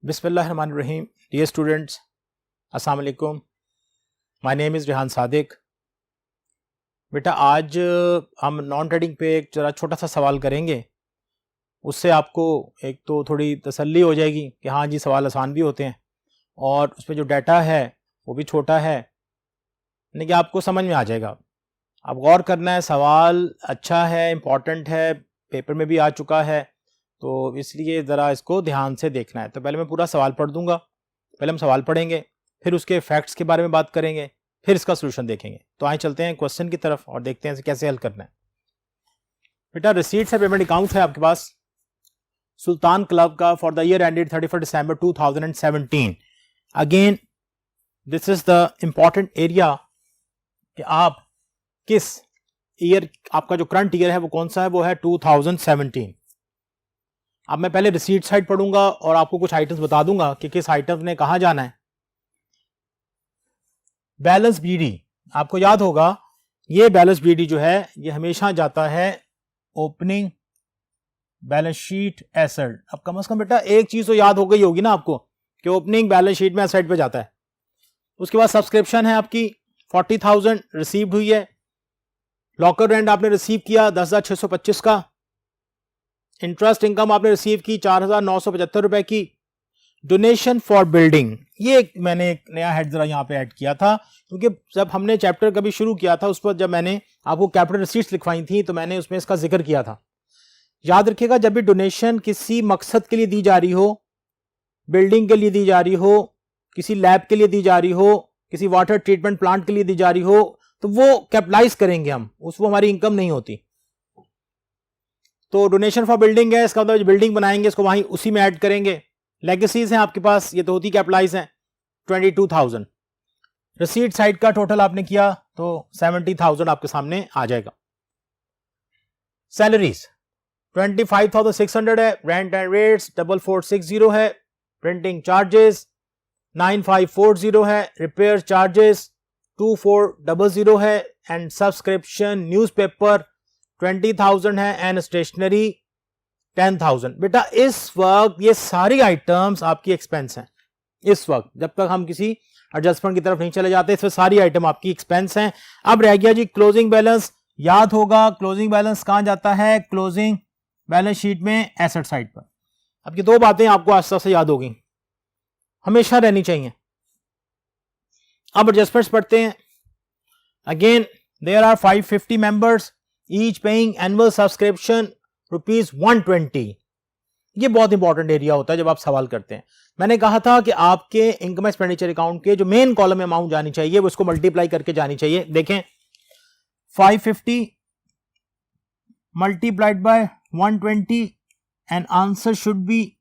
बिस्मिल्लाहिर्रहमानिर्रहीम। Dear students, अस्सलाम वालेकुम। My name is Rehan Sadiq. बेटा आज हम नॉन ट्रेडिंग पे एक जरा छोटा सा सवाल करेंगे। उससे आपको एक तो थोड़ी तसल्ली हो जाएगी कि हाँ जी सवाल आसान भी होते हैं और उसमें जो डाटा है वो भी छोटा है, यानी कि आपको समझ में आ जाएगा। आप गौर करना है, सवाल अच्छा है, इम्पॉर्टेंट है, पेपर में भी आ चुका है, तो इसलिए ज़रा इसको ध्यान से देखना है। तो पहले मैं पूरा सवाल पढ़ दूंगा, पहले हम सवाल पढ़ेंगे, फिर उसके फैक्ट्स के बारे में बात करेंगे, फिर इसका सोल्यूशन देखेंगे। तो आए चलते हैं क्वेश्चन की तरफ और देखते हैं कैसे हल करना है। बेटा रिसीट्स है, पेमेंट अकाउंट है आपके पास सुल्तान क्लब का for the year ended 31 December 2017। Again this is the important area कि आप किस ईयर, आपका जो करंट ईयर है वो कौन सा है, वो है 2017। अब मैं पहले रिसीट साइड पढ़ूंगा और आपको कुछ आइटम्स बता दूंगा कि किस आइटम ने कहां जाना है। बैलेंस बीडी, आपको याद होगा ये बैलेंस बीडी जो है ये हमेशा जाता है ओपनिंग बैलेंस शीट एसेट। अब कम से कम बेटा एक चीज तो याद हो गई होगी ना आपको कि ओपनिंग बैलेंस शीट में एसेट पे जाता है। उसके बाद सब्सक्रिप्शन है आपकी 40,000 रिसीव्ड हुई है। लॉकर रेंट आपने रिसीव किया 10,625 का। इंटरेस्ट इनकम आपने रिसीव की 4,975 रुपए की। डोनेशन फॉर बिल्डिंग, ये मैंने एक नया हेड जरा यहाँ पे ऐड किया था क्योंकि जब हमने चैप्टर कभी शुरू किया था उस पर जब मैंने आपको कैपिटल रिसीट्स लिखवाई थी तो मैंने उसमें इसका जिक्र किया था। याद रखिएगा, जब भी डोनेशन किसी मकसद के लिए दी जा रही हो, बिल्डिंग के लिए दी जा रही हो, किसी लैब के लिए दी जा रही हो, किसी वाटर ट्रीटमेंट प्लांट के लिए दी जा रही हो, तो वो कैपिटलाइज करेंगे हम, वो हमारी इनकम नहीं होती। तो डोनेशन फॉर बिल्डिंग है, इसका मतलब बिल्डिंग बनाएंगे इसको वहीं उसी में ऐड करेंगे। लेगेसीज हैं आपके पास, ये तो होती कैपिटलाइज हैं 22,000। रिसीट साइड का टोटल आपने किया तो 70,000 आपके सामने आ जाएगा। सैलरीज 25,600 है। रेंट एंड रेट्स 4460 है। प्रिंटिंग चार्जेस 9540 है। रिपेयर चार्जेस 2400 है। एंड सब्सक्रिप्शन न्यूज़पेपर 20,000 है। And stationery 10,000। बेटा इस वक्त ये सारी आइटम्स आपकी एक्सपेंस हैं। इस वक्त जब तक हम किसी एडजस्टमेंट की तरफ नहीं चले जाते, इसमें सारी आइटम आपकी एक्सपेंस हैं। अब रह गया जी क्लोजिंग बैलेंस। याद होगा क्लोजिंग बैलेंस कहां जाता है, क्लोजिंग बैलेंस शीट में एसेट साइड पर। अब ये दो बातें आपको आस्ते से याद होगी, हमेशा रहनी चाहिए। अब एडजस्टमेंट्स पढ़ते हैं। Again there are 550 members each paying annual subscription ₹120। ये बहुत इंपॉर्टेंट एरिया होता है जब आप सवाल करते हैं। मैंने कहा था कि आपके इनकम एक्सपेंडिचर अकाउंट के जो मेन कॉलम में अमाउंट जानी चाहिए वो इसको मल्टीप्लाई करके जानी चाहिए। देखें 550 multiplied by 120 and answer should be,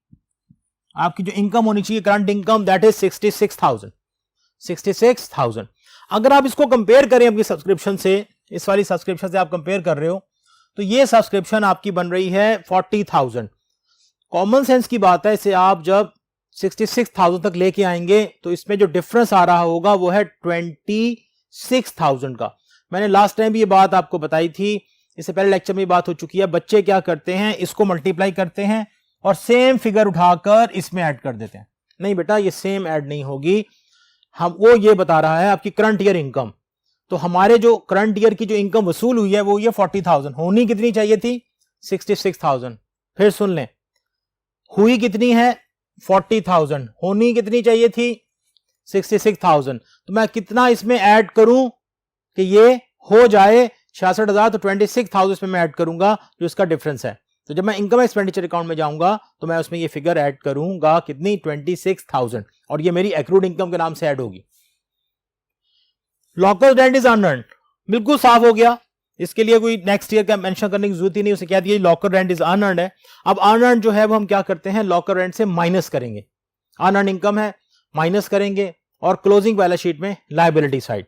आपकी जो इनकम होनी चाहिए करंट इनकम, दैट इज 66,000। अगर आप इसको कंपेयर करें अपनी सब्सक्रिप्शन से, इस वाली सब्सक्रिप्शन से आप कंपेयर कर रहे हो, तो ये सब्सक्रिप्शन आपकी बन रही है 40,000। कॉमन सेंस की बात है, इसे आप जब 66,000 तक लेके आएंगे तो इसमें जो डिफरेंस आ रहा होगा वो है 26,000 का। मैंने लास्ट टाइम भी ये बात आपको बताई थी, इससे पहले लेक्चर में बात हो चुकी है। बच्चे क्या करते हैं, इसको मल्टीप्लाई करते हैं और सेम फिगर उठाकर इसमें ऐड कर देते हैं। नहीं बेटा, ये सेम ऐड नहीं होगी। हम वो ये बता रहा है आपकी करंट ईयर इनकम। तो हमारे जो करंट ईयर की जो इनकम वसूल हुई है वो ये 40,000, होनी कितनी चाहिए थी 66,000। फिर सुन लें, हुई कितनी है 40,000, होनी कितनी चाहिए थी 66,000। तो मैं कितना इसमें ऐड करूं कि ये हो जाए 66,000, तो 26,000 इसमें मैं ऐड करूंगा जो इसका डिफरेंस है। तो जब मैं इनकम एक्सपेंडिचर अकाउंट में जाऊंगा तो मैं उसमें ये फिगर ऐड करूंगा कितनी 26,000, और ये मेरी एक्रूड इनकम के नाम से ऐड होगी। लॉकर रेंट इज अनअर्न्ड, बिल्कुल साफ हो गया, इसके लिए कोई नेक्स्ट ईयर का मेंशन करने की जरूरत ही नहीं। उसे कह दिया लॉकर रेंट इज अनअर्न्ड है। अब अनअर्न्ड जो है वो हम क्या करते हैं, लॉकर रेंट से माइनस करेंगे। अनअर्न्ड इनकम है, माइनस करेंगे और क्लोजिंग बैलेंस शीट में लायबिलिटी साइड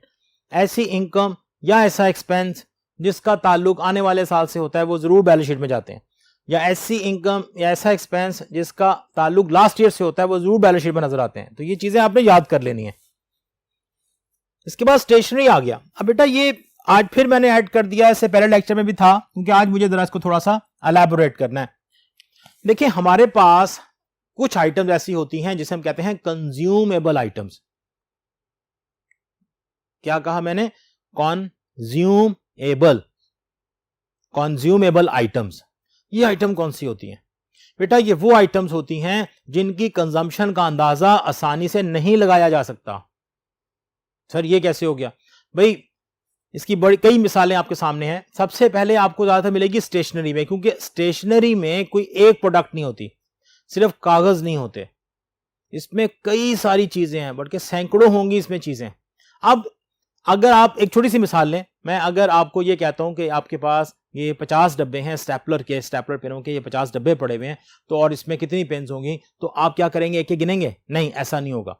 ऐसी इनकम या ऐसा एक्सपेंस जिसका ताल्लुक आने वाले साल से होता है वो जरूर बैलेंस शीट में जाते हैं, या ऐसी इनकम या ऐसा एक्सपेंस जिसका ताल्लुक लास्ट ईयर से होता है वो जरूर बैलेंस शीट में नजर आते हैं। तो ये चीजें आपने याद कर लेनी है। इसके बाद स्टेशनरी आ गया। अब बेटा ये आज फिर मैंने ऐड कर दिया, इससे पहले लेक्चर में भी था क्योंकि आज मुझे जरा इसको थोड़ा सा एलैबोरेट करना है। देखिए हमारे पास कुछ आइटम्स ऐसी होती हैं जिसे हम कहते हैं कंज्यूमेबल आइटम्स। क्या कहा मैंने? कॉन्ज्यूमेबल आइटम्स। ये आइटम कौन सी होती हैं बेटा? ये वो आइटम्स होती हैं जिनकी कंजम्पशन का अंदाजा आसानी से नहीं लगाया जा सकता। सर ये कैसे हो गया भाई? इसकी बड़ी कई मिसालें आपके सामने हैं। सबसे पहले आपको ज्यादातर मिलेगी स्टेशनरी में, क्योंकि स्टेशनरी में कोई एक प्रोडक्ट नहीं होती, सिर्फ कागज नहीं होते, इसमें कई सारी चीजें हैं, बल्कि सैकड़ों होंगी इसमें चीजें। अब अगर आप एक छोटी सी मिसाल लें, मैं अगर आपको ये कहता हूं कि आपके पास ये 50 डब्बे हैं स्टेपलर पेनों के, ये 50 डब्बे पड़े हुए हैं, तो और इसमें कितनी पेन्स होंगी, तो आप क्या करेंगे? एक एक गिनेंगे? नहीं, ऐसा नहीं होगा।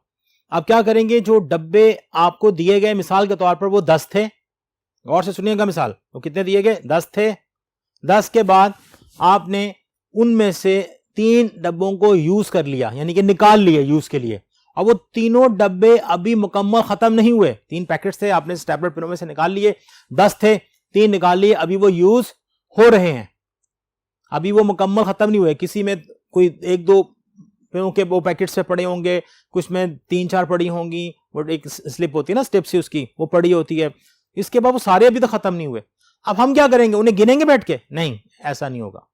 आप क्या करेंगे? जो डब्बे आपको दिए गए मिसाल के तौर पर वो 10 थे, गौर से सुनिएगा मिसाल, वो कितने दिए गए? 10 थे। 10 के बाद आपने उनमें से 3 डब्बों को यूज कर लिया, यानी कि निकाल लिए यूज के लिए, और वो तीनों डब्बे अभी मुकम्मल खत्म नहीं हुए। 3 पैकेट्स थे, आपने स्टेपलर पेनों में से निकाल लिए, 10 थे, 3 निकाल लिए, अभी वो यूज हो रहे हैं, अभी वो मुकम्मल खत्म नहीं हुए। किसी में कोई 1-2 पेनों के वो पैकेट्स से पड़े होंगे, कुछ में 3-4 पड़ी होंगी, वो एक स्लिप होती है ना स्टेप से, उसकी वो पड़ी होती है। इसके बाद वो सारे अभी तक खत्म नहीं हुए। अब हम क्या करेंगे? उन्हें गिनेंगे बैठ के? नहीं, ऐसा नहीं होगा।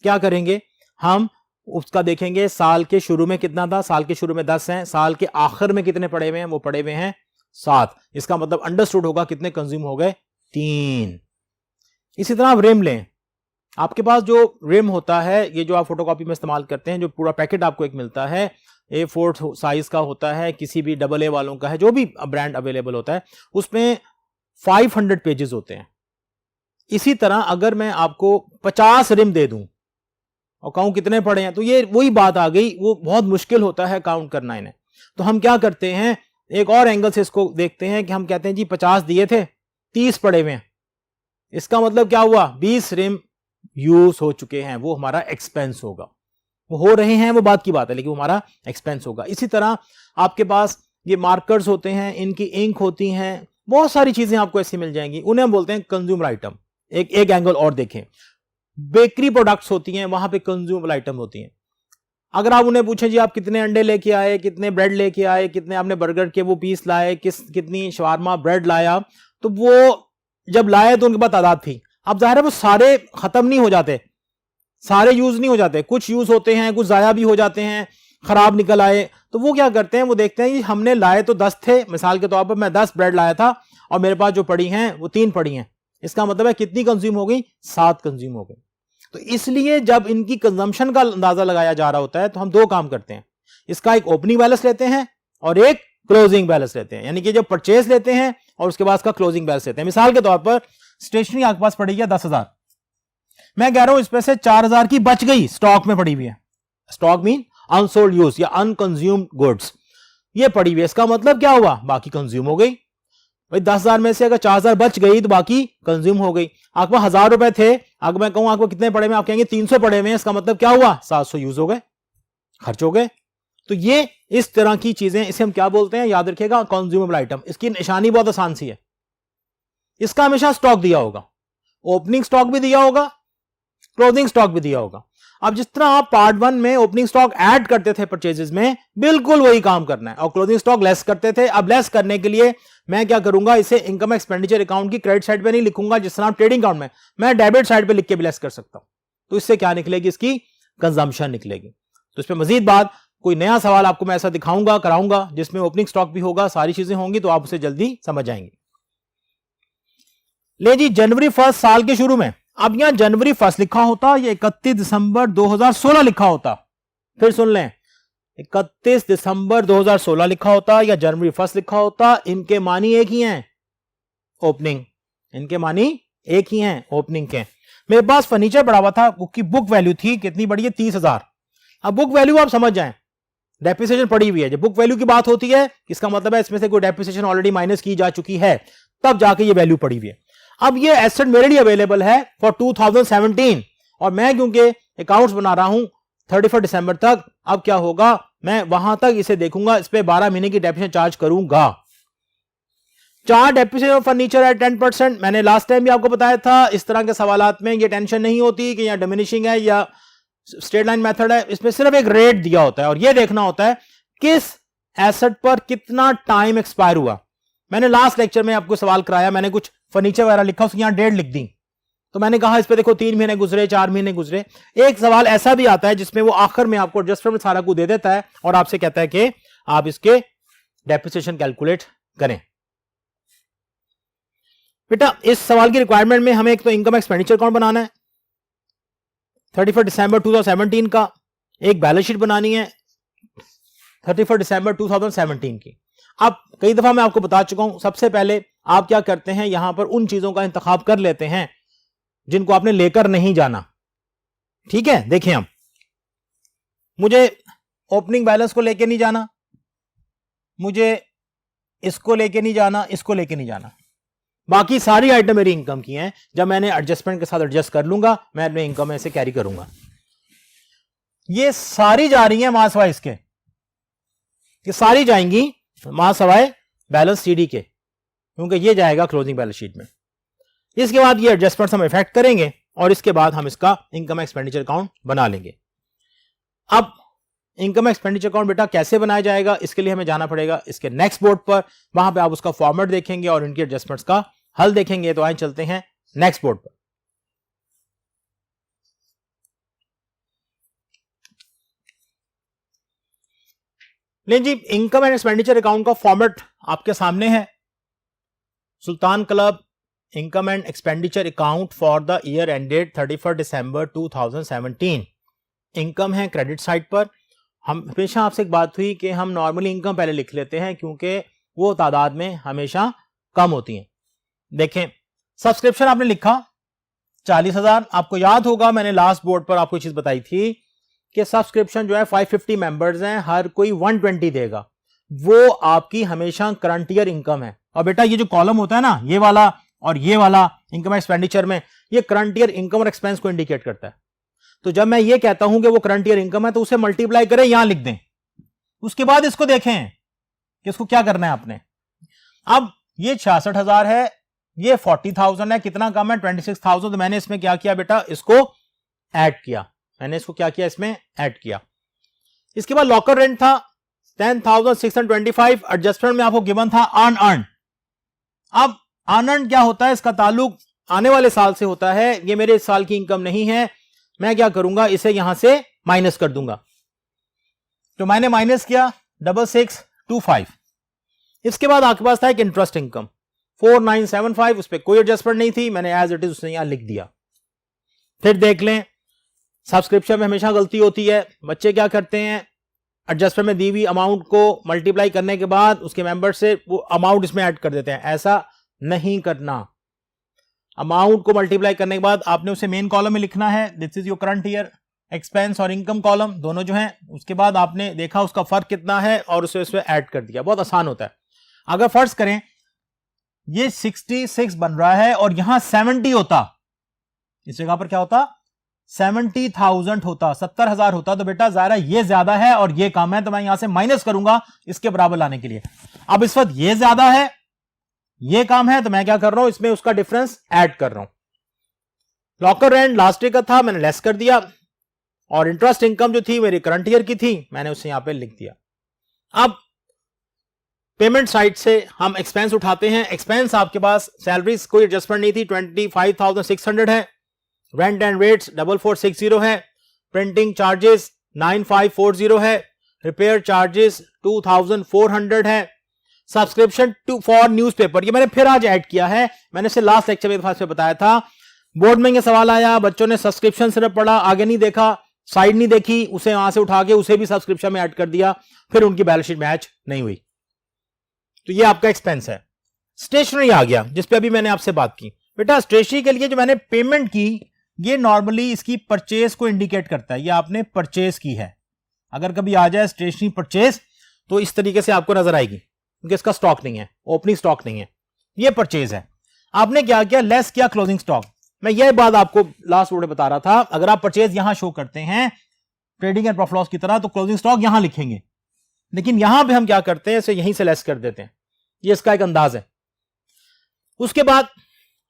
क्या करेंगे? हम उसका देखेंगे साल के शुरू में कितना था, साल के शुरू में 10 हैं, साल के आखिर में कितने पड़े हुए हैं, वो पड़े हुए हैं 7। इसका मतलब अंडरस्टूड होगा कितने कंज्यूम हो गए? 3। इसी तरह आप रिम लें, आपके पास जो रिम होता है, ये जो आप फोटोकॉपी में इस्तेमाल करते हैं, जो पूरा पैकेट आपको एक मिलता है, A4 साइज का होता है, किसी भी AA वालों का है, जो भी ब्रांड अवेलेबल होता है, उसमें 500 पेजेस होते हैं। इसी तरह अगर मैं आपको 50 रिम दे दूं और कहूं कितने पड़े हैं, तो ये वही बात आ गई, वो बहुत मुश्किल होता है काउंट करना इन्हें। तो हम क्या करते हैं, एक और एंगल से इसको देखते हैं कि हम कहते हैं जी 50 दिए थे, 30 पड़े हुए हैं। इसका मतलब क्या हुआ? 20 रिम यूज हो चुके हैं, वो हमारा एक्सपेंस होगा। वो हो रहे हैं वो बात की बात है, लेकिन वो हमारा एक्सपेंस होगा। इसी तरह आपके पास ये मार्कर्स होते हैं, इनकी इंक होती हैं, बहुत सारी चीजें आपको ऐसी मिल जाएंगी, उन्हें हम बोलते हैं कंज्यूमर आइटम। एक एंगल और देखें, बेकरी प्रोडक्ट्स होती हैं, वहां पे कंज्यूमेबल आइटम होती हैं। अगर आप उन्हें पूछें जी आप कितने अंडे लेके आए, कितने ब्रेड लेके आए, कितने आपने बर्गर के वो पीस लाए, कितनी शवारमा ब्रेड लाया, तो वो जब लाए तो उनके पास तादाद थी। अब जाहिर है वो सारे खत्म नहीं हो जाते, सारे यूज नहीं हो जाते, कुछ यूज होते हैं, कुछ जाया भी हो जाते हैं, खराब निकल आए। तो वो क्या करते हैं, वो देखते हैं कि हमने लाए तो 10 थे, मिसाल के तौर पर मैं 10 ब्रेड लाया था और मेरे पास जो पड़ी हैं वो 3 पड़ी हैं, इसका मतलब है कितनी कंज्यूम हो गई? 7 कंज्यूम हो गई। तो इसलिए जब इनकी कंजम्पशन का अंदाजा लगाया जा रहा होता है तो हम 2 काम करते हैं, इसका एक ओपनिंग बैलेंस लेते हैं और एक क्लोजिंग बैलेंस लेते हैं, यानी कि जब परचेज लेते हैं और उसके बाद का क्लोजिंग बैलेंस लेते हैं। मिसाल के तौर पर स्टेशनरी आपके पास पड़ी है 10,000, मैं कह रहा हूं इसमें से 4,000 की बच गई, स्टॉक में पड़ी हुई है। स्टॉक मीन अनसोल्ड यूज या अनकंज्यूम्ड गुड्स, ये पड़ी हुई है। इसका मतलब क्या हुआ? बाकी कंज्यूम हो गई। भाई 10,000 में से अगर 4,000 बच गई तो बाकी कंज्यूम हो गई। आपको 1,000 रुपए थे, अगर मैं कहूं आपको कितने पड़े हुए, आप कहेंगे 300 पड़े हुए हैं, इसका मतलब क्या हुआ? 700 यूज हो गए, खर्च हो गए। तो ये इस तरह की चीजें, इसे हम क्या बोलते हैं, याद रखिएगा, कंज्यूमेबल आइटम। इसकी निशानी बहुत आसान सी है, इसका हमेशा स्टॉक दिया होगा, ओपनिंग स्टॉक भी दिया होगा, क्लोजिंग स्टॉक भी दिया होगा। अब जिस तरह आप पार्ट 1 में ओपनिंग स्टॉक ऐड करते थे परचेजेस में, बिल्कुल वही काम करना है, और क्लोजिंग स्टॉक लेस करते थे। अब लेस करने के लिए मैं क्या करूंगा, इसे इनकम एक्सपेंडिचर अकाउंट की क्रेडिट साइड पे नहीं लिखूंगा, जिस तरह ट्रेडिंग अकाउंट में मैं डेबिट साइड पे लिख के भी लेस कर सकता हूं। तो इससे क्या निकलेगी? इसकी कंजम्पशन निकलेगी। तो इस पर मजीद बात, कोई नया सवाल आपको मैं ऐसा दिखाऊंगा, कराऊंगा, जिसमें ओपनिंग स्टॉक भी होगा, सारी चीजें होंगी, तो आप उसे जल्दी समझ जाएंगे। ले जी, जनवरी 1 साल के शुरू में, अब यहां जनवरी 1 लिखा होता, ये 31 दिसंबर 2016 लिखा होता। फिर सुन लें, 31 दिसंबर 2016 लिखा होता या जनवरी 1 लिखा होता, इनके मानी एक ही हैं, ओपनिंग, इनके मानी एक ही हैं, ओपनिंग के। मेरे पास फर्नीचर पड़ा हुआ था, उसकी बुक वैल्यू थी कितनी बड़ी है? 30,000। अब बुक वैल्यू आप समझ जाएं, डेप्रिसिएशन पड़ी हुई है। जब बुक वैल्यू की बात होती है, इसका मतलब है इसमें से कोई डेप्रिसिएशन ऑलरेडी माइनस की जा चुकी है, तब जाके ये वैल्यू पड़ी हुई है। अब ये एसेट मेरे लिए अवेलेबल है फॉर 2017, और मैं क्योंकि अकाउंट्स बना रहा हूं 31 दिसंबर तक, अब क्या होगा, मैं वहां तक इसे देखूंगा, इस पे 12 महीने की डेप्रिसिएशन चार्ज करूंगा। 4 डेप्रिसिएशन ऑफ फर्नीचर है 10%। मैंने लास्ट टाइम भी आपको बताया था, इस तरह के सवालात में ये टेंशन नहीं होती कि यहां डिमिनिशिंग है या स्ट्रेट लाइन मेथड है, इसमें सिर्फ एक रेट दिया होता है और यह देखना होता है किस एसेट पर कितना टाइम एक्सपायर हुआ। मैंने लास्ट लेक्चर में आपको सवाल कराया, मैंने कुछ फर्नीचर वगैरह लिखा, उसकी यहां डेट लिख दी, तो मैंने कहा इस पे देखो 3 महीने गुजरे, 4 महीने गुजरे। एक सवाल ऐसा भी आता है जिसमें वो आखिर में आपको एडजस्टमेंट सारा कुछ दे देता है और आपसे कहता है कि आप इसके डेप्रिसिएशन कैलकुलेट करें। बेटा इस सवाल की रिक्वायरमेंट में हमें एक तो इनकम एक्सपेंडिचर अकाउंट बनाना है 31 दिसंबर 2017 का, एक बैलेंस शीट बनानी है 31 दिसंबर 2017 की। अब कई दफा मैं आपको बता चुका हूं, सबसे पहले आप क्या करते हैं, यहां पर उन चीजों का इंतखाब कर लेते हैं जिनको आपने लेकर नहीं जाना। ठीक है, देखें हम, मुझे ओपनिंग बैलेंस को लेकर नहीं जाना, मुझे इसको लेके नहीं जाना, इसको लेके नहीं जाना, बाकी सारी आइटम मेरी इनकम की हैं। जब मैंने एडजस्टमेंट के साथ एडजस्ट कर लूंगा, मैं अपने इनकम में से कैरी करूंगा। ये सारी जा रही हैं मां सवाए इसके, ये सारी जाएंगी मां सवाए बैलेंस सीडी के, क्योंकि ये जाएगा क्लोजिंग बैलेंस शीट में। इसके बाद ये एडजस्टमेंट हम इफेक्ट करेंगे और इसके बाद हम इसका इनकम एक्सपेंडिचर अकाउंट बना लेंगे। अब इनकम एक्सपेंडिचर अकाउंट बेटा कैसे बनाया जाएगा, इसके लिए हमें जाना पड़ेगा इसके नेक्स्ट बोर्ड पर, वहां पे आप उसका फॉर्मेट देखेंगे और इनके एडजस्टमेंट्स का हल देखेंगे। तो आइए चलते हैं नेक्स्ट बोर्ड पर। लेकिन जी इनकम एंड एक्सपेंडिचर अकाउंट का फॉर्मेट आपके सामने है। Sultan club income and expenditure account for the year ended 31 December 2017। इनकम है क्रेडिट साइड पर। हम हमेशा आपसे एक बात हुई कि हम नॉर्मली इनकम पहले लिख लेते हैं क्योंकि वो तादाद में हमेशा कम होती हैं। देखें, सब्सक्रिप्शन आपने लिखा 40,000। आपको याद होगा मैंने लास्ट बोर्ड पर आपको चीज बताई थी कि सब्सक्रिप्शन जो है 550 मेंबर्स हैं, हर कोई 120 देगा, वो आपकी हमेशा करंट ईयर इनकम है। और बेटा ये जो कॉलम होता है ना, ये वाला और ये वाला इनकम एक्सपेंडिचर में, ये करंट ईयर इनकम और एक्सपेंस को इंडिकेट करता है। तो जब मैं ये कहता हूं कि वो करंट ईयर इनकम है तो उसे मल्टीप्लाई करें, यहां लिख दें, उसके बाद इसको देखें कि इसको क्या करना है आपने। अब ये 66,000 है, ये 40,000 है, कितना कम है 26,000। तो मैंने इसमें क्या किया बेटा, इसको ऐड किया, मैंने इसको क्या किया, इसमें ऐड किया। इसके बाद लॉकर रेंट था 10,625, एडजस्टमेंट में आपको गिवन था अनअर्न। अब अनअर्न क्या होता है, इसका ताल्लुक आने वाले साल से होता है, ये मेरे इस साल की इनकम नहीं है। मैं क्या करूंगा, इसे यहां से माइनस कर दूंगा। तो मैंने माइनस किया 6625। इसके बाद आपके पास था एक इंटरेस्ट इनकम 4975, उस पर कोई एडजस्टमेंट नहीं थी, मैंने एज इट इज उसने यहां लिख दिया। फिर देख लें, सब्सक्रिप्शन में हमेशा गलती होती है। बच्चे क्या करते हैं, एडजस्टमेंट में दी हुई अमाउंट को मल्टीप्लाई करने के बाद उसके मेंबर से वो अमाउंट इसमें ऐड कर देते हैं। ऐसा नहीं करना। अमाउंट को मल्टीप्लाई करने के बाद आपने उसे मेन कॉलम में लिखना है, this is your current year expense और इनकम कॉलम दोनों जो हैं। उसके बाद आपने देखा उसका फर्क कितना है और उसे उसमें ऐड कर दिया। बहुत आसान होता है। अगर फर्ज करें ये 66 बन रहा है और यहां 70 होता, इस जगह पर क्या होता, 70,000 होता, 70,000 होता, तो बेटा ज़ाहिर ये ज्यादा है और ये कम है, तो मैं यहां से माइनस करूंगा इसके बराबर लाने के लिए। अब इस वक्त ये ज्यादा है, ये कम है, तो मैं क्या कर रहा हूं, इसमें उसका डिफरेंस ऐड कर रहा हूं। लॉकर रेंट लास्ट ईयर का था, मैंने लेस कर दिया, और इंटरेस्ट इनकम जो थी मेरी करंट ईयर की थी, मैंने उसे यहां पे लिख दिया। अब पेमेंट साइड से हम एक्सपेंस उठाते हैं। एक्सपेंस आपके पास सैलरीज कोई एडजस्टमेंट नहीं थी, 25,600 है। रेंट एंड रेट्स 4460 है। प्रिंटिंग चार्जेस 9540 है। रिपेयर चार्जेस 2400 है। सब्सक्रिप्शन टू फॉर न्यूज़पेपर, ये मैंने फिर आज ऐड किया है, मैंने इसे लास्ट लेक्चर में बताया था। बोर्ड में ये सवाल आया, बच्चों ने सब्सक्रिप्शन सिर्फ पढ़ा, आगे नहीं देखा, साइड नहीं देखी, उसे वहां से उठा के उसे भी सब्सक्रिप्शन में ऐड कर दिया, फिर उनकी बैलेंस शीट मैच नहीं हुई। तो ये आपका एक्सपेंस है। स्टेशनरी आ गया, जिसपे अभी मैंने आपसे बात की। बेटा स्टेशनरी के लिए जो मैंने पेमेंट की, ये नॉर्मली इसकी परचेज को इंडिकेट करता है, ये आपने परचेज की है। अगर कभी आ जाए स्टेशनरी परचेज तो इस तरीके से आपको नजर आएगी, क्योंकि इसका स्टॉक नहीं है, ओपनिंग स्टॉक नहीं है, ये परचेज है। आपने क्या किया, लेस किया क्लोजिंग स्टॉक। मैं यह बात आपको लास्ट वीडियो बता रहा था, अगर आप परचेज यहां शो करते हैं ट्रेडिंग एंड प्रॉफिट लॉस की तरह, तो क्लोजिंग स्टॉक यहां लिखेंगे, लेकिन यहां पे हम क्या करते हैं, इसे यहीं से लेस कर देते हैं। ये इसका एक अंदाज है। उसके बाद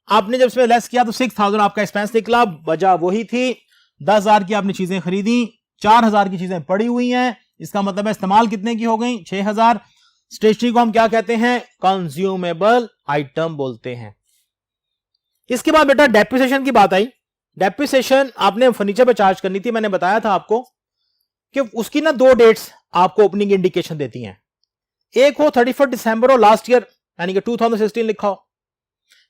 आपने जब इसमें लेस किया तो 6,000 आपका एक्सपेंस निकला, वजह वही थी 10,000 की आपने चीजें खरीदी, 4,000 की चीजें पड़ी हुई हैं, इसका मतलब है इस्तेमाल कितने की हो गई? 6,000। स्टेशनरी को हम क्या कहते हैं? कंज्यूमेबल आइटम बोलते हैं। इसके बाद बेटा डेप्रिसिएशन की बात आई। डेप्रिसिएशन आपने फर्नीचर पे चार्ज करनी थी, मैंने बताया था आपको कि उसकी ना 2 डेट्स आपको ओपनिंग इंडिकेशन देती हैं। एक हो 31 दिसंबर हो लास्ट ईयर यानी कि 2016 लिखा हो,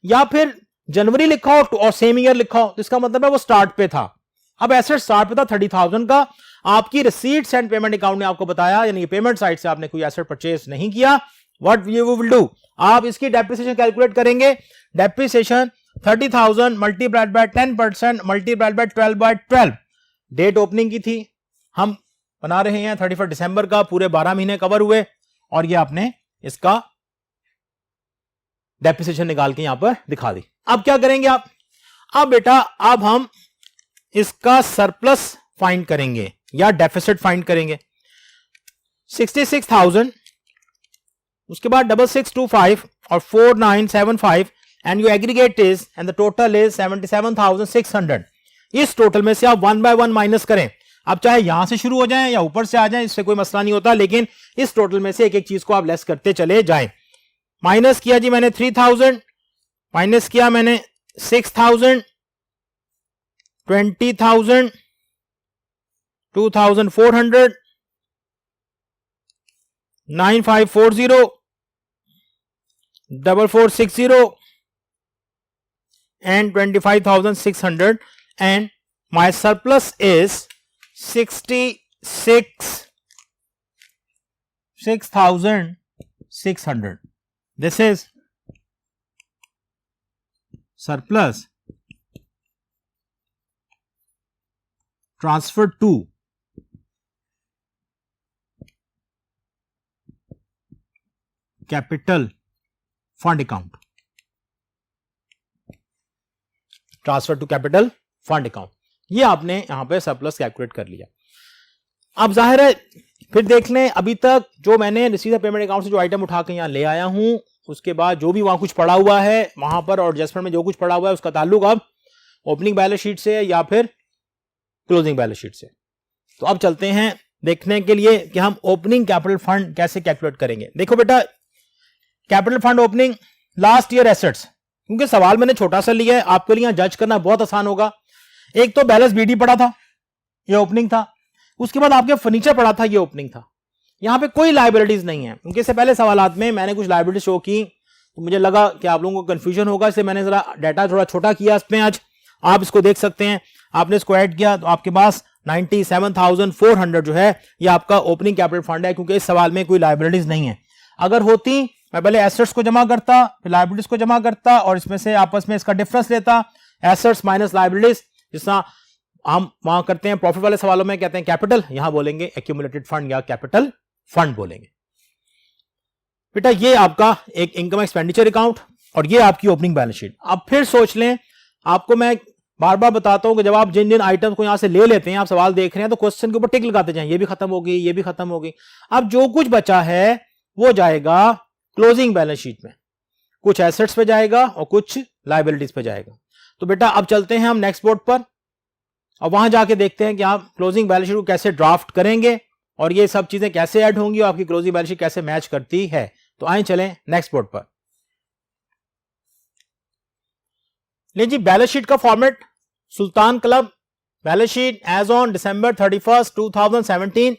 या फिर जनवरी लिखा हो और सेम ईयर लिखा हो, तो इसका मतलब है वो स्टार्ट पे था। अब एसेट स्टार्ट पे था 30,000 का, आपकी रिसीट्स एंड पेमेंट अकाउंट ने आपको बताया यानी पेमेंट साइड से आपने कोई एसेट परचेज नहीं किया। व्हाट यू विल डू, आप इसकी डेप्रिसिएशन कैलकुलेट करेंगे। Depreciation 30,000 multiplied by 10% multiplied by 12/12। Date opening की थी, हम बना रहे हैं 31 दिसंबर का, पूरे 12 महीने कवर हुए और ये आपने इसका डेप्रिसिएशन निकाल के यहां पर दिखा दी। अब क्या करेंगे आप? अब बेटा अब हम इसका सरप्लस फाइंड करेंगे या डेफिसिट फाइंड करेंगे। 66,000, उसके बाद 6625 और 4975 and you aggregate is and the total is 77,600। इस टोटल में से आप 1 बाय 1 माइनस करें। आप चाहे यहां से शुरू हो जाएं या ऊपर से आ जाएं, इससे कोई मसला नहीं होता, लेकिन इस टोटल में से एक एक चीज को आप लेस करते चले जाएं। माइनस किया जी मैंने 3,000, माइनस किया मैंने 6,000, 20,000, 2,400, 9,540, 4,460 and 25,600 and my surplus is 6,600. This is surplus transferred to capital fund account. Transfer to capital fund account, ये आपने यहां पे सरप्लस कैलकुलेट कर लिया। अब जाहिर है फिर देख लें, अभी तक जो मैंने रिसीव पेमेंट अकाउंट से जो आइटम उठा के यहां ले आया हूं, उसके बाद जो भी वहां कुछ पड़ा हुआ है वहां पर और एडजस्टमेंट में जो कुछ पड़ा हुआ है उसका ताल्लुक अब ओपनिंग बैलेंस शीट से या फिर क्लोजिंग बैलेंस शीट से। तो अब चलते हैं देखने के लिए कि हम ओपनिंग कैपिटल फंड कैसे कैलकुलेट करेंगे। देखो बेटा, capital fund opening last year assets, क्योंकि सवाल मैंने छोटा सा लिया है, आपके लिए जज करना बहुत आसान होगा। एक तो बैलेंस बीडी पड़ा था, ये ओपनिंग था, उसके बाद आपके फर्नीचर पड़ा था, ये ओपनिंग था। यहां पे कोई लायबिलिटीज नहीं है, क्योंकि इससे पहले सवालात में मैंने कुछ लायबिलिटी शो की तो मुझे लगा कि आप लोगों को कंफ्यूजन होगा, इसलिए मैंने जरा डाटा थोड़ा छोटा किया इसमें। आज आप इसको देख सकते हैं, आपने इसको ऐड किया तो आपके पास 97,400 जो है ये आपका ओपनिंग कैपिटल फंड है, क्योंकि इस सवाल में कोई लायबिलिटीज नहीं है। अगर होती मैं पहले एसेट्स को जमा करता, फिर लायबिलिटीज को जमा करता और इसमें से आपस में इसका डिफरेंस लेता, एसेट्स माइनस लायबिलिटीज, जिस तरह हम वहां करते हैं प्रॉफिट वाले सवालों में कहते हैं कैपिटल, यहां बोलेंगे एक्यूमुलेटेड फंड या कैपिटल फंड बोलेंगे। बेटा ये आपका एक इनकम एक्सपेंडिचर अकाउंट और ये आपकी ओपनिंग बैलेंस शीट। अब फिर सोच लें, आपको मैं बार बार बताता हूं कि जब आप जिन जिन आइटम्स को यहां से ले लेते हैं, आप सवाल देख रहे हैं तो क्वेश्चन के ऊपर टिक लगाते जाएं, ये भी खत्म हो गई, ये भी खत्म हो गई। अब जो कुछ बचा है वो जाएगा क्लोजिंग बैलेंस शीट में, कुछ एसेट्स पे जाएगा और कुछ लायबिलिटीज पे जाएगा। तो बेटा अब चलते हैं हम नेक्स्ट बोर्ड पर और वहां जाके देखते हैं कि आप क्लोजिंग बैलेंस शीट को कैसे ड्राफ्ट करेंगे और ये सब चीजें कैसे ऐड होंगी और आपकी क्लोजिंग बैलेंस शीट कैसे मैच करती है। तो आए चलें नेक्स्ट बोर्ड पर। ले जी, बैलेंस शीट का format, Sultan club balance sheet as on December 31, 2017,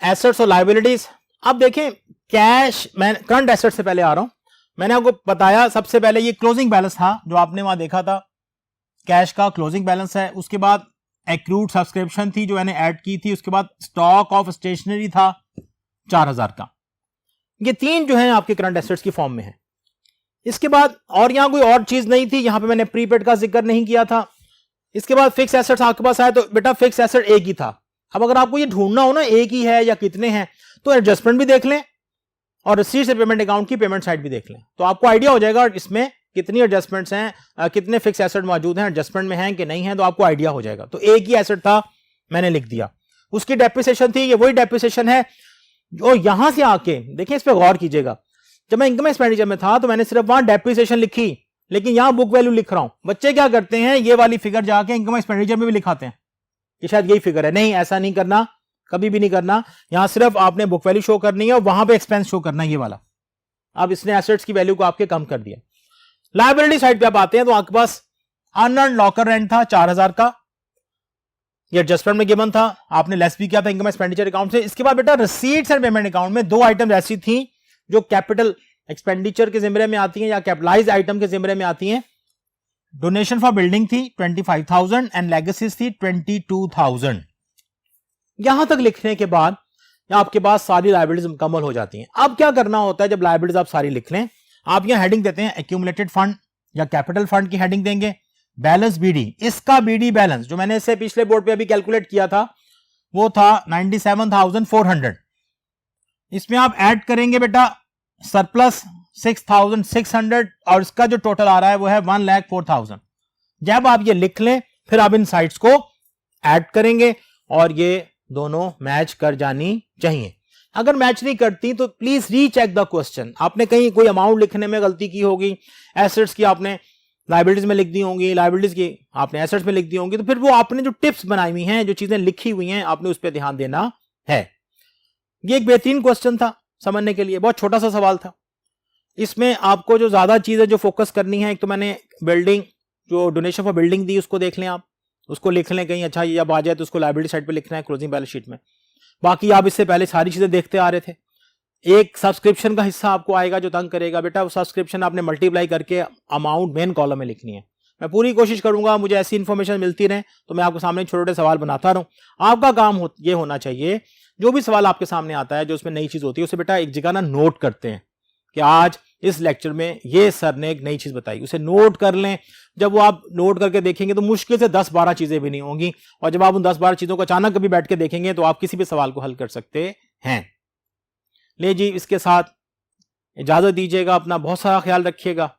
assets और लायबिलिटीज। अब देखें कैश, मैं करंट एसेट से पहले आ रहा हूं। मैंने आपको बताया सबसे पहले ये क्लोजिंग बैलेंस था जो आपने वहां देखा था, कैश का क्लोजिंग बैलेंस है। उसके बाद एक्रूड सब्सक्रिप्शन थी जो मैंने ऐड की थी, उसके बाद स्टॉक ऑफ स्टेशनरी था 4,000 का। ये तीन जो है आपके करंट एसेट्स की फॉर्म में है। इसके बाद और यहां कोई और चीज नहीं थी, यहां पे मैंने प्रीपेड का जिक्र नहीं किया था। इसके बाद फिक्स एसेट्स आपके पास आए तो बेटा फिक्स एसेट एक ही था। अब अगर आपको ये ढूंढना हो ना एक ही है या कितने हैं, तो एडजस्टमेंट भी देख लें और रिसीट से पेमेंट अकाउंट की पेमेंट साइड भी देख लें, तो आपको आइडिया हो जाएगा इसमें कितनी एडजस्टमेंट्स हैं, कितने फिक्स एसेट मौजूद हैं, एडजस्टमेंट में हैं कि नहीं है, तो आपको आइडिया हो जाएगा। तो एक ही एसेट था, मैंने लिख दिया। उसकी डेप्रिसिएशन थी, ये वही डेप्रिसिएशन है जो यहां से आके देखिए, इस पर गौर कीजिएगा। जब मैं इनकम एक्सपेंडिचर में था तो मैंने सिर्फ वहां डेप्रिसिएशन लिखी, लेकिन यहां बुक वैल्यू लिख रहा हूं। बच्चे क्या करते हैं, ये वाली फिगर जाके इनकम एक्सपेंडिचर में भी लिखाते हैं कि शायद यही फिगर है। नहीं, ऐसा नहीं करना, कभी भी नहीं करना। यहां सिर्फ आपने बुक वैल्यू शो करनी है और वहां पे एक्सपेंस शो करना है, ये वाला। अब इसने एसेट्स की वैल्यू को आपके कम कर दिया। लायबिलिटी साइड पे आप आते हैं तो आपके पास अनअर्न्ड लॉकर रेंट था 4000 का, ये एडजस्टमेंट में गिवन था, आपने लेस भी किया था इनकम एक्सपेंडिचर अकाउंट से। इसके बाद बेटा रिसीट्स एंड पेमेंट अकाउंट में दो आइटम ऐसी थी जो कैपिटल एक्सपेंडिचर के जिम्मे में आती हैं या कैपिटलाइज आइटम के जिम्मे में आती हैं। डोनेशन फॉर बिल्डिंग थी 25,000 एंड लेगेसीज थी 22,000। यहां तक लिखने के बाद आपके पास सारी लायबिलिटीज मुकम्मल हो जाती हैं। अब क्या करना होता है, जब लायबिलिटीज आप सारी लिख लें, आप यहां हेडिंग देते हैं एक्यूमुलेटेड फंड या कैपिटल फंड की हेडिंग देंगे। बैलेंस बीडी, इसका बीडी बैलेंस जो मैंने इससे पिछले बोर्ड पे अभी कैलकुलेट किया था वो था 97,400। इसमें आप ऐड करेंगे बेटा सरप्लस 6,600 और इसका जो टोटल आ रहा है वो है 1,04,000। जब आप ये लिख लें फिर आप इन साइड्स को ऐड करेंगे और ये दोनों मैच कर जानी चाहिए। अगर मैच नहीं करती तो प्लीज रीचेक द क्वेश्चन। आपने कहीं कोई अमाउंट लिखने में गलती की होगी, एसेट्स की आपने लायबिलिटीज में लिख दी होंगी, लायबिलिटीज की आपने एसेट्स में लिख दी होंगी, तो फिर वो आपने जो टिप्स बनाई हुई हैं, जो चीजें लिखी हुई हैं, आपने उस पर ध्यान देना है। ये एक बेहतरीन क्वेश्चन था समझने के लिए, बहुत छोटा सा सवाल था। इसमें आपको जो ज्यादा चीजें जो फोकस करनी है, एक तो मैंने बिल्डिंग जो डोनेशन फॉर बिल्डिंग दी उसको देख लें, आप उसको लिख लें कहीं, अच्छा ये अब आ जाए तो उसको लायबिलिटी साइड पे लिखना है क्लोजिंग बैलेंस शीट में। बाकी आप इससे पहले सारी चीजें देखते आ रहे थे। एक सब्सक्रिप्शन का हिस्सा आपको आएगा जो तंग करेगा, बेटा वो सब्सक्रिप्शन आपने मल्टीप्लाई करके अमाउंट मेन कॉलम में लिखनी है। मैं पूरी कोशिश करूंगा मुझे ऐसी इंफॉर्मेशन मिलती रहे तो मैं आपके सामने छोटे छोटे सवाल बनाता रहूं। आपका काम ये होना चाहिए, जो भी सवाल आपके सामने आता है जो उसमें नई चीज होती है उसे बेटा एक जगह ना नोट करते हैं कि आज इस लेक्चर में ये सर ने एक नई चीज बताई, उसे नोट कर लें। जब वो आप नोट करके देखेंगे तो मुश्किल से 10-12 चीजें भी नहीं होंगी, और जब आप उन 10-12 चीजों को अचानक कभी बैठ के देखेंगे तो आप किसी भी सवाल को हल कर सकते हैं। ले जी, इसके साथ इजाजत दीजिएगा, अपना बहुत सारा ख्याल रखिएगा।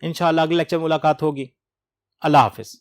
इंशाअल्लाह अगले लेक्चर में मुलाकात होगी। अल्लाह हाफिज।